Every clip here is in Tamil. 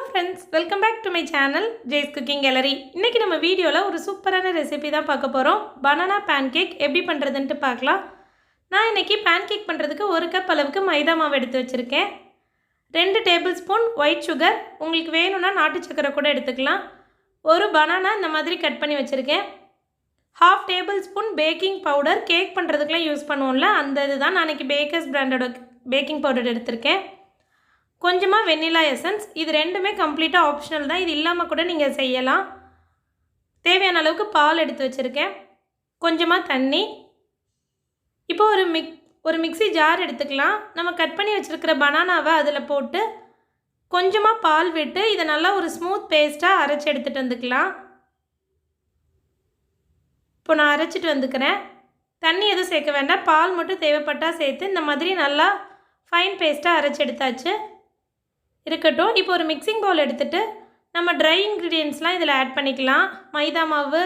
friends, welcome back to my channel Jay's Cooking Gallery. இன்னைக்கு நம்ம வீடியோல ஒரு சூப்பரான ரெசிபி தான் பார்க்க போறோம். banana pancake எப்படி பண்றதுன்னு பார்க்கலாம். நான் இன்னைக்கு pancake பண்றதுக்கு 1 கப் அளவுக்கு மைதா மாவு எடுத்து வச்சிருக்கேன். 2 டேபிள்ஸ்பூன் white sugar, உங்களுக்கு வேணும்னா நாட்டு சக்கரை கூட எடுத்துக்கலாம். ஒரு banana இந்த மாதிரி கட் பண்ணி வச்சிருக்கேன். 1/2 டேபிள்ஸ்பூன் பேக்கிங் பவுடர், கேக் பண்றதுக்குலாம் யூஸ் பண்ணுவோம்ல, அந்த இதுதான் நான் இன்னைக்கு பேக்கர்ஸ் பிராண்டோட பேக்கிங் பவுடர் எடுத்துர்க்கேன். கொஞ்சமா வெண்ணிலா எசன்ஸ், இது ரெண்டுமே கம்ப்ளீட்டா ஆப்ஷனல் தான், இது இல்லாம கூட நீங்க செய்யலாம். தேவையான அளவுக்கு பால் எடுத்து வச்சிருக்கேன். கொஞ்சமா தண்ணி. இப்போ ஒரு மிக்ஸி ஜார் எடுத்துக்கலாம். நம்ம கட் பண்ணி வச்சிருக்கிற பனானாவை அதில போட்டு கொஞ்சமா பால் விட்டு இத நல்லா ஒரு ஸ்மூத் பேஸ்டா அரைச்சு எடுத்துட்டு வந்துக்கலாம். இப்போ நான் அரைச்சிட்டு வந்துக்கிறேன். தண்ணி எதுவும் சேர்க்க வேண்டாம், பால் மட்டும் தேவைப்பட்டா சேர்த்து இந்த மாதிரி நல்லா ஃபைன் பேஸ்டா அரைச்சு எடுத்தாச்சு. இருக்கட்டும். இப்போ ஒரு மிக்சிங் பவுல் எடுத்துட்டு நம்ம ட்ரை இன்கிரிடியன்ட்ஸ்லாம் இதில் ஆட் பண்ணிக்கலாம். மைதா மாவு,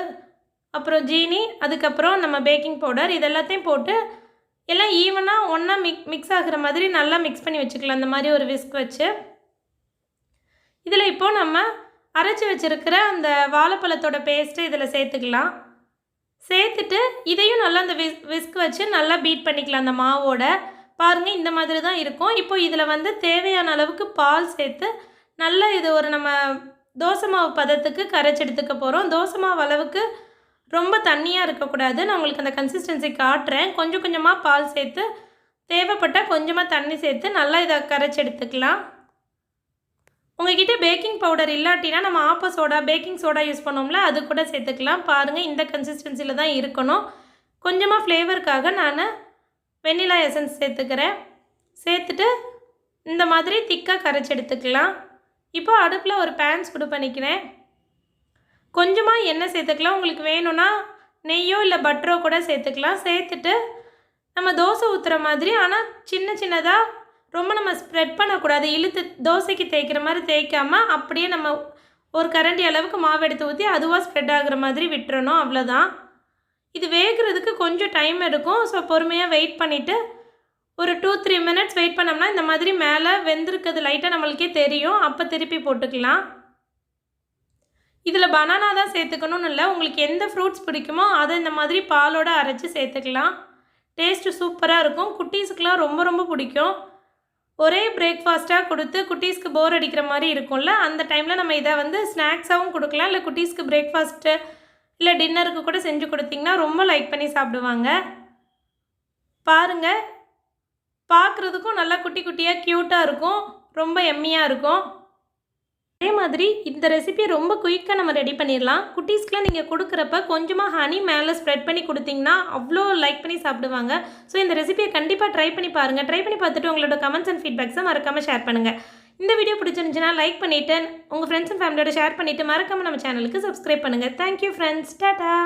அப்புறம் ஜீனி, அதுக்கப்புறம் நம்ம பேக்கிங் பவுடர், இது எல்லாத்தையும் போட்டு எல்லாம் ஈவனாக ஒன்றா மிக்ஸ் ஆகிற மாதிரி நல்லா மிக்ஸ் பண்ணி வச்சுக்கலாம். அந்த மாதிரி ஒரு விஸ்க் வச்சு இதில் இப்போது நம்ம அரைச்சி வச்சுருக்கிற அந்த வாழைப்பழத்தோட பேஸ்ட்டு இதில் சேர்த்துக்கலாம். சேர்த்துட்டு இதையும் நல்லா அந்த விஸ்க் வச்சு நல்லா பீட் பண்ணிக்கலாம் அந்த மாவோட. பாருங்கள், இந்த மாதிரி தான் இருக்கும். இப்போ இதில் வந்து தேவையான அளவுக்கு பால் சேர்த்து நல்லா இது ஒரு நம்ம தோசை மாவு பதத்துக்கு கரைச்சி எடுத்துக்க போகிறோம். தோசை மாவு அளவுக்கு ரொம்ப தண்ணியாக இருக்கக்கூடாது. நான் உங்களுக்கு அந்த கன்சிஸ்டன்சி காட்டுறேன். கொஞ்சம் கொஞ்சமாக பால் சேர்த்து தேவைப்பட்டால் கொஞ்சமாக தண்ணி சேர்த்து நல்லா இதை கரைச்சி எடுத்துக்கலாம். உங்கள்கிட்ட பேக்கிங் பவுடர் இல்லாட்டினா நம்ம ஆப்ப சோடா, பேக்கிங் சோடா யூஸ் பண்ணோம்ல, அது கூட சேர்த்துக்கலாம். பாருங்கள், இந்த கன்சிஸ்டன்சியில் தான் இருக்கணும். கொஞ்சமாக ஃப்ளேவருக்காக நான் வெண்ணிலா எசன்ஸ் சேர்த்துக்கிறேன். சேர்த்துட்டு இந்த மாதிரி திக்காக கரைச்சி எடுத்துக்கலாம். இப்போ அடுப்பில் ஒரு பேன் சூடு பண்ணிக்கிறேன். கொஞ்சமாக எண்ணெய் சேர்த்துக்கலாம். உங்களுக்கு வேணும்னா நெய்யோ இல்லை பட்டரோ கூட சேர்த்துக்கலாம். சேர்த்துட்டு நம்ம தோசை ஊற்றுற மாதிரி, ஆனால் சின்ன சின்னதாக ரொம்ப நம்ம ஸ்ப்ரெட் பண்ணக்கூடாது. இழுத்து தோசைக்கு தேய்க்கிற மாதிரி தேய்க்காமல் அப்படியே நம்ம ஒரு கரண்டி அளவுக்கு மாவு எடுத்து ஊற்றி அதுவாக ஸ்ப்ரெட் ஆகுற மாதிரி விட்டுறணும். அவ்வளோதான். இது வேகிறதுக்கு கொஞ்சம் டைம் எடுக்கும். ஸோ பொறுமையாக வெயிட் பண்ணிவிட்டு ஒரு 2-3 மினிட்ஸ் வெயிட் பண்ணோம்னா இந்த மாதிரி மேலே வெந்திருக்கிறது லைட்டாக நம்மளுக்கே தெரியும். அப்போ திருப்பி போட்டுக்கலாம். இதில் பனானா தான் சேர்த்துக்கணும்னு இல்லை, உங்களுக்கு எந்த ஃப்ரூட்ஸ் பிடிக்குமோ அதை இந்த மாதிரி பாலோடு அரைச்சி சேர்த்துக்கலாம். டேஸ்ட்டு சூப்பராக இருக்கும். குட்டீஸுக்கெலாம் ரொம்ப ரொம்ப பிடிக்கும். ஒரே பிரேக்ஃபாஸ்ட்டாக கொடுத்து குட்டீஸ்க்கு போர் அடிக்கிற மாதிரி இருக்கும்ல, அந்த டைமில் நம்ம இதை வந்து ஸ்நாக்ஸாகவும் கொடுக்கலாம். இல்லை குட்டீஸ்க்கு பிரேக்ஃபாஸ்ட்டு இல்லை டின்னருக்கு கூட செஞ்சு கொடுத்தீங்கன்னா ரொம்ப லைக் பண்ணி சாப்பிடுவாங்க. பாருங்கள், பார்க்குறதுக்கும் நல்லா குட்டி குட்டியாக க்யூட்டாக இருக்கும், ரொம்ப எம்மியாக இருக்கும். அதே மாதிரி இந்த ரெசிபி ரொம்ப குயிக்காக நம்ம ரெடி பண்ணிடலாம். குட்டீஸ்க்குலாம் நீங்கள் கொடுக்குறப்ப கொஞ்சமாக ஹனி மேலே ஸ்ப்ரெட் பண்ணி கொடுத்தீங்கன்னா அவ்வளோ லைக் பண்ணி சாப்பிடுவாங்க. ஸோ இந்த ரெசிபியை கண்டிப்பாக ட்ரை பண்ணி பாருங்கள். ட்ரை பண்ணி பார்த்துட்டு உங்களோட கமெண்ட்ஸ் அண்ட் ஃபீட்பேக்ஸை மறக்காமல் ஷேர் பண்ணுங்கள். இந்த வீடியோ பிடிச்சிருந்துச்சுன்னா லைக் பண்ணிவிட்டு உங்கள் ஃப்ரெண்ட்ஸ் அண்ட் ஃபேமிலியோட ஷேர் பண்ணிவிட்டு மறக்காமல் நம்ம சேனலுக்கு சப்ஸ்கிரைப் பண்ணுங்கள். Thank you friends. டாடா.